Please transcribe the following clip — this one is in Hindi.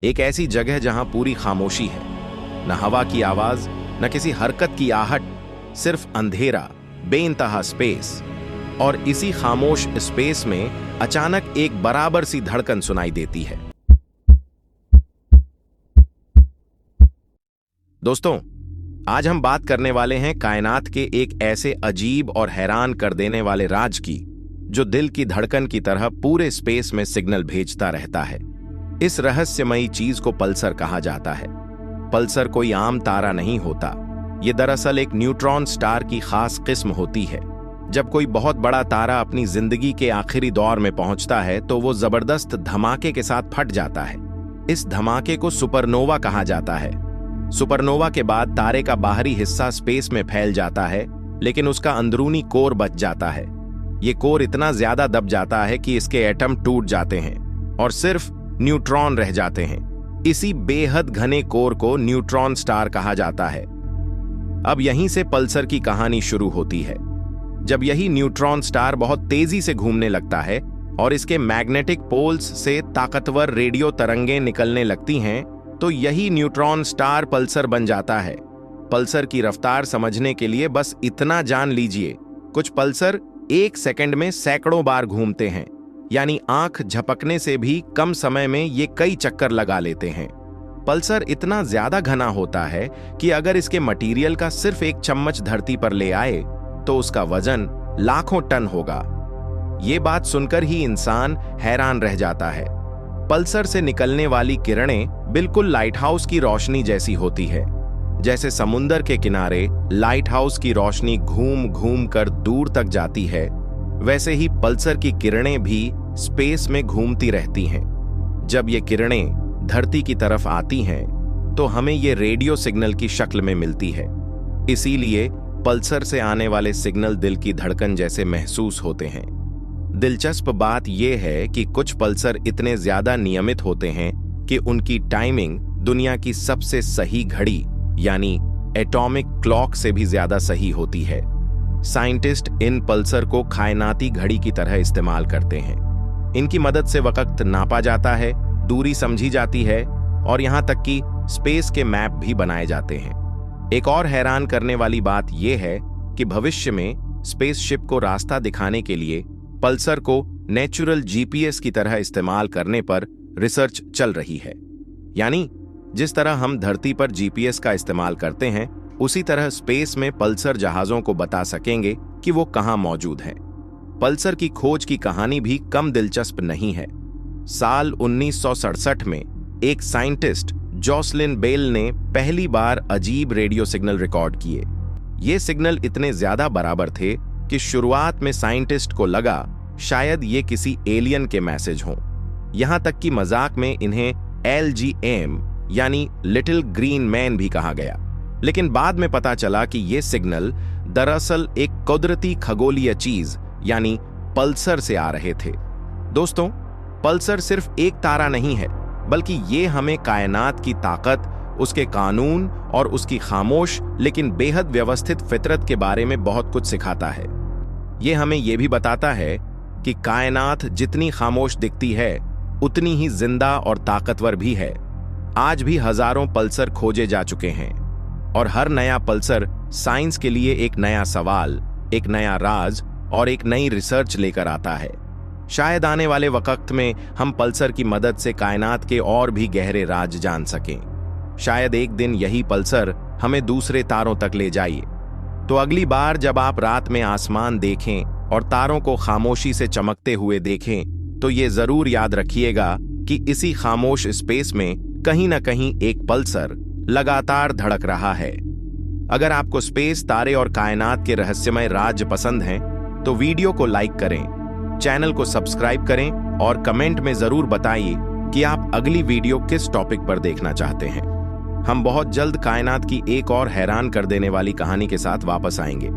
एक ऐसी जगह जहां पूरी खामोशी है, न हवा की आवाज, न किसी हरकत की आहट, सिर्फ अंधेरा, बेइंतहा स्पेस। और इसी खामोश स्पेस में अचानक एक बराबर सी धड़कन सुनाई देती है। दोस्तों, आज हम बात करने वाले हैं कायनात के एक ऐसे अजीब और हैरान कर देने वाले राज की, जो दिल की धड़कन की तरह पूरे स्पेस में सिग्नल भेजता रहता है। इस रहस्यमयी चीज को पल्सर कहा जाता है। पल्सर कोई आम तारा नहीं होता, ये दरअसल एक न्यूट्रॉन स्टार की खास किस्म होती है। जब कोई बहुत बड़ा तारा अपनी जिंदगी के आखिरी दौर में पहुंचता है तो वो जबरदस्त धमाके के साथ फट जाता है। इस धमाके को सुपरनोवा कहा जाता है। सुपरनोवा के बाद तारे का बाहरी हिस्सा स्पेस में फैल जाता है, लेकिन उसका अंदरूनी कोर बच जाता है। ये कोर इतना ज्यादा दब जाता है कि इसके एटम टूट जाते हैं और सिर्फ न्यूट्रॉन रह जाते हैं। इसी बेहद घने कोर को न्यूट्रॉन स्टार कहा जाता है। अब यहीं से पल्सर की कहानी शुरू होती है। जब यही न्यूट्रॉन स्टार बहुत तेजी से घूमने लगता है और इसके मैग्नेटिक पोल्स से ताकतवर रेडियो तरंगें निकलने लगती हैं, तो यही न्यूट्रॉन स्टार पल्सर बन जाता है। पल्सर की रफ्तार समझने के लिए बस इतना जान लीजिए, कुछ पल्सर 1 सेकंड में सैकड़ों बार घूमते हैं, यानी आंख झपकने से भी कम समय में ये कई चक्कर लगा लेते हैं। पल्सर इतना ज्यादा घना होता है कि अगर इसके मटेरियल का सिर्फ 1 चम्मच धरती पर ले आए तो उसका वजन लाखों टन होगा। ये बात सुनकर ही इंसान हैरान रह जाता है। पल्सर से निकलने वाली किरणें बिल्कुल लाइटहाउस की रोशनी जैसी होती है। जैसे समुंदर के किनारे लाइटहाउस की रोशनी घूम घूम कर दूर तक जाती है, वैसे ही पल्सर की किरणें भी स्पेस में घूमती रहती हैं। जब ये किरणें धरती की तरफ आती हैं, तो हमें ये रेडियो सिग्नल की शक्ल में मिलती है। इसीलिए पल्सर से आने वाले सिग्नल दिल की धड़कन जैसे महसूस होते हैं। दिलचस्प बात यह है कि कुछ पल्सर इतने ज्यादा नियमित होते हैं कि उनकी टाइमिंग दुनिया की सबसे सही घड़ी यानी एटॉमिक क्लॉक से भी ज्यादा सही होती है। साइंटिस्ट इन पल्सर को कायनाती घड़ी की तरह इस्तेमाल करते हैं। इनकी मदद से वक्त नापा जाता है, दूरी समझी जाती है और यहां तक कि स्पेस के मैप भी बनाए जाते हैं। एक और हैरान करने वाली बात यह है कि भविष्य में स्पेसशिप को रास्ता दिखाने के लिए पल्सर को नेचुरल जीपीएस की तरह इस्तेमाल करने पर रिसर्च चल रही है। यानी जिस तरह हम धरती पर जीपीएस का इस्तेमाल करते हैं, उसी तरह स्पेस में पल्सर जहाजों को बता सकेंगे कि वो कहां मौजूद हैं। पल्सर की खोज की कहानी भी कम दिलचस्प नहीं है। साल 1967 में एक साइंटिस्ट जोसलिन बेल ने पहली बार अजीब रेडियो सिग्नल रिकॉर्ड किए। ये सिग्नल इतने ज्यादा बराबर थे कि शुरुआत में साइंटिस्ट को लगा शायद ये किसी एलियन के मैसेज हों। यहां तक कि मजाक में इन्हें LGM यानी लिटिल ग्रीन मैन भी कहा गया। लेकिन बाद में पता चला कि ये सिग्नल दरअसल एक कुदरती खगोलीय चीज यानी पल्सर से आ रहे थे। दोस्तों, पल्सर सिर्फ एक तारा नहीं है, बल्कि ये हमें कायनात की ताकत, उसके कानून और उसकी खामोश लेकिन बेहद व्यवस्थित फितरत के बारे में बहुत कुछ सिखाता है। ये हमें यह भी बताता है कि कायनात जितनी खामोश दिखती है, उतनी ही जिंदा और ताकतवर भी है। आज भी हजारों पल्सर खोजे जा चुके हैं और हर नया पल्सर साइंस के लिए एक नया सवाल, एक नया राज और एक नई रिसर्च लेकर आता है। शायद आने वाले वक्त में हम पल्सर की मदद से कायनात के और भी गहरे राज जान सकें। शायद एक दिन यही पल्सर हमें दूसरे तारों तक ले जाए। तो अगली बार जब आप रात में आसमान देखें और तारों को खामोशी से चमकते हुए देखें, तो ये जरूर याद रखिएगा कि इसी खामोश स्पेस में कहीं ना कहीं एक पल्सर लगातार धड़क रहा है। अगर आपको स्पेस, तारे और कायनात के रहस्यमय राज पसंद हैं, तो वीडियो को लाइक करें, चैनल को सब्सक्राइब करें और कमेंट में जरूर बताइए कि आप अगली वीडियो किस टॉपिक पर देखना चाहते हैं। हम बहुत जल्द कायनात की एक और हैरान कर देने वाली कहानी के साथ वापस आएंगे।